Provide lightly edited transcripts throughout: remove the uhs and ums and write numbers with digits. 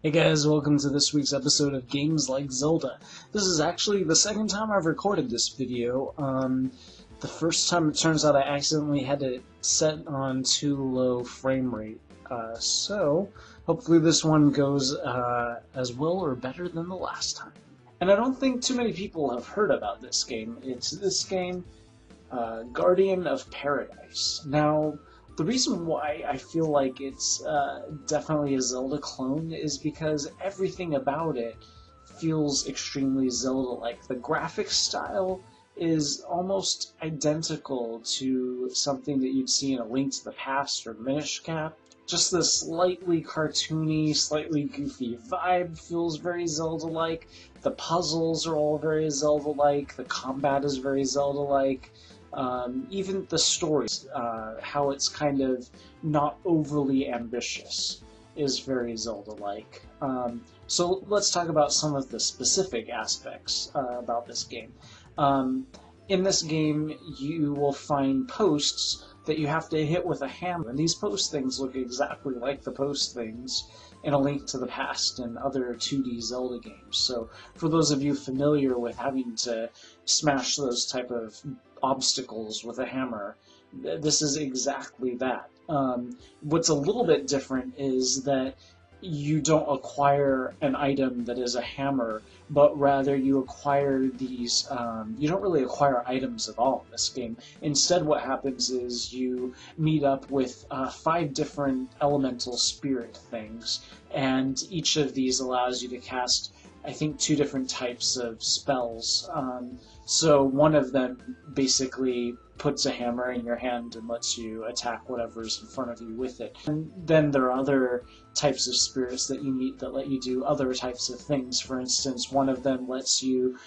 Hey guys, welcome to this week's episode of Games Like Zelda. This is actually the second time I've recorded this video. The first time it turns out I accidentally had it set on too low frame rate. So hopefully this one goes as well or better than the last time. And I don't think too many people have heard about this game. It's this game, Guardian of Paradise. Now, the reason why I feel like it's definitely a Zelda clone is because everything about it feels extremely Zelda-like. The graphic style is almost identical to something that you'd see in A Link to the Past or Minish Cap. Just the slightly cartoony, slightly goofy vibe feels very Zelda-like. The puzzles are all very Zelda-like. The combat is very Zelda-like. Even the story, how it's kind of not overly ambitious, is very Zelda-like. So let's talk about some of the specific aspects about this game. In this game, you will find posts that you have to hit with a hammer, and these post things look exactly like the post things in A Link to the Past and other 2D Zelda games. So for those of you familiar with having to smash those type of obstacles with a hammer, this is exactly that. What's a little bit different is that you don't acquire an item that is a hammer, but rather you acquire these, you don't really acquire items at all in this game. Instead what happens is you meet up with 5 different elemental spirit things, and each of these allows you to cast, I think, 2 different types of spells. So one of them basically puts a hammer in your hand and lets you attack whatever's in front of you with it. And then there are other types of spirits that you meet that let you do other types of things. For instance, one of them lets you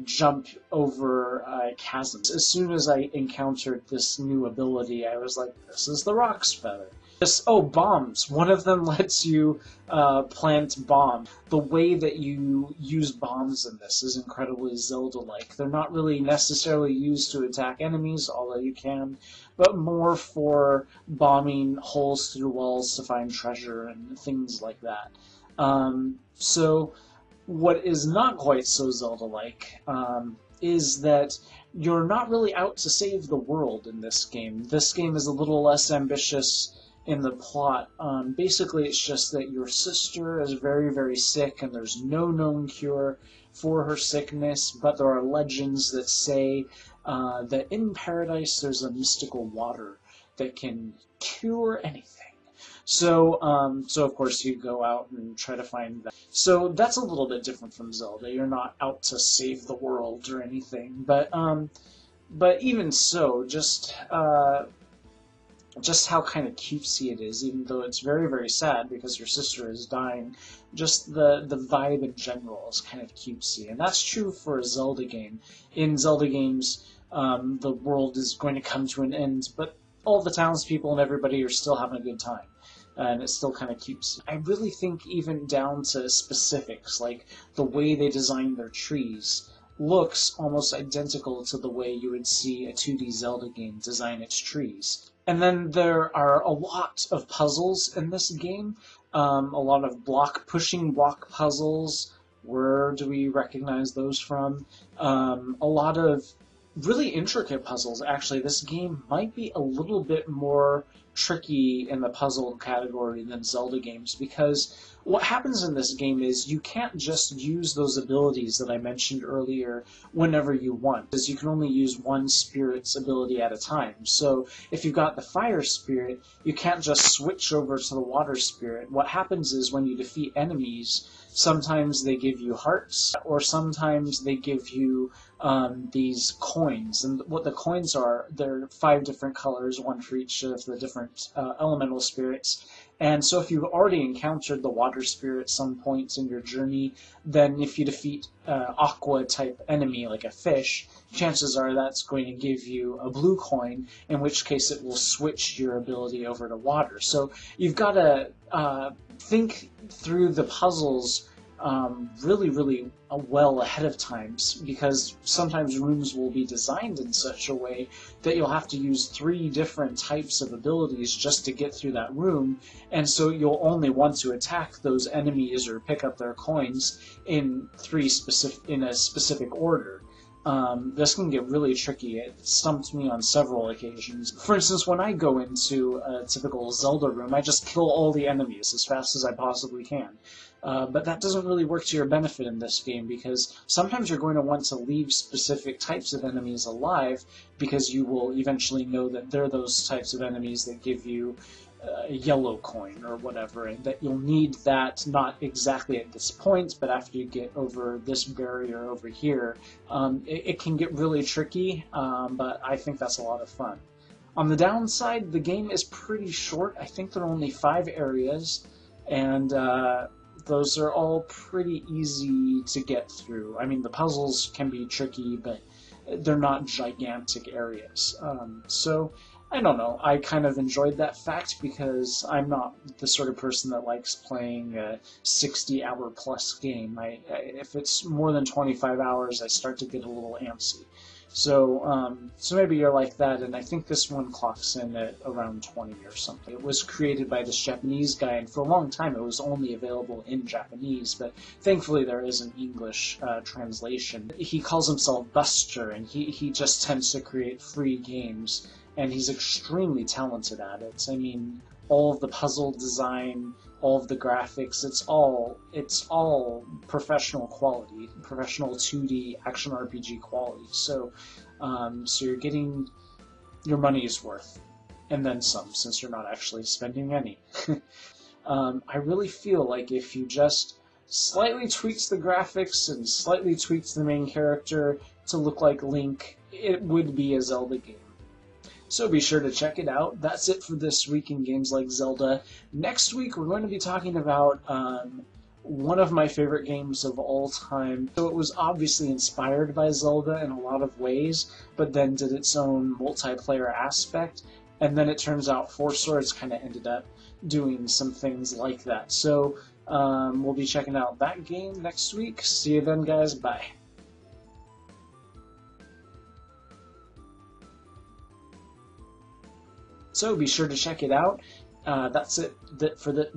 jump over chasms. As soon as I encountered this new ability, I was like, this is the Rock's Feather. Oh, bombs. One of them lets you plant bombs. The way that you use bombs in this is incredibly Zelda-like. They're not really necessarily used to attack enemies, although you can, but more for bombing holes through walls to find treasure and things like that. So what is not quite so Zelda-like is that you're not really out to save the world in this game. This game is a little less ambitious in the plot. Basically, it's just that your sister is very, very sick, and there's no known cure for her sickness, but there are legends that say that in paradise there's a mystical water that can cure anything. So of course you go out and try to find that. So that's a little bit different from Zelda. You're not out to save the world or anything, but even so, just how kind of cutesy it is, even though it's very, very sad because your sister is dying. Just the vibe in general is kind of cutesy, and that's true for a Zelda game. In Zelda games, the world is going to come to an end, but all the townspeople and everybody are still having a good time, and it's still kind of cutesy. I really think even down to specifics, like the way they design their trees, looks almost identical to the way you would see a 2D Zelda game design its trees. And then there are a lot of puzzles in this game, a lot of pushing block puzzles. Where do we recognize those from? A lot of really intricate puzzles. Actually, this game might be a little bit more tricky in the puzzle category than Zelda games, because what happens in this game is you can't just use those abilities that I mentioned earlier whenever you want, because you can only use one spirit's ability at a time. So if you've got the fire spirit, you can't just switch over to the water spirit. What happens is when you defeat enemies, sometimes they give you hearts, or sometimes they give you these coins. And what the coins are, they're 5 different colors, one for each of the different elemental spirits. And so if you've already encountered the water spirit at some point in your journey, then if you defeat aqua-type enemy, like a fish, chances are that's going to give you a blue coin, in which case it will switch your ability over to water. So you've got to think through the puzzles really well ahead of time, because sometimes rooms will be designed in such a way that you'll have to use 3 different types of abilities just to get through that room, and so you'll only want to attack those enemies or pick up their coins in a specific order. This can get really tricky. It stumped me on several occasions. For instance, when I go into a typical Zelda room, I just kill all the enemies as fast as I possibly can. But that doesn't really work to your benefit in this game, because sometimes you're going to want to leave specific types of enemies alive, because you will eventually know that they're those types of enemies that give you a yellow coin or whatever, and that you'll need that not exactly at this point, but after you get over this barrier over here. It can get really tricky, but I think that's a lot of fun. On the downside, the game is pretty short. I think there are only 5 areas, and those are all pretty easy to get through. I mean, the puzzles can be tricky, but they're not gigantic areas. So, I don't know, I kind of enjoyed that fact, because I'm not the sort of person that likes playing a 60-hour plus game. If it's more than 25 hours, I start to get a little antsy. So, so maybe you're like that, and I think this one clocks in at around 20 or something. It was created by this Japanese guy, and for a long time it was only available in Japanese, but thankfully there is an English translation. He calls himself Buster, and he just tends to create free games, and he's extremely talented at it. I mean, all of the puzzle design, all of the graphics, it's all professional quality, professional 2D action RPG quality. So, so you're getting your money's worth, and then some, since you're not actually spending any. I really feel like if you just slightly tweaks the graphics and slightly tweaks the main character to look like Link, it would be a Zelda game. So be sure to check it out. That's it for this week in Games Like Zelda. Next week we're going to be talking about one of my favorite games of all time. So it was obviously inspired by Zelda in a lot of ways, but then did its own multiplayer aspect, and then it turns out Four Swords kind of ended up doing some things like that. So we'll be checking out that game next week. See you then, guys. Bye. So be sure to check it out. That's it for the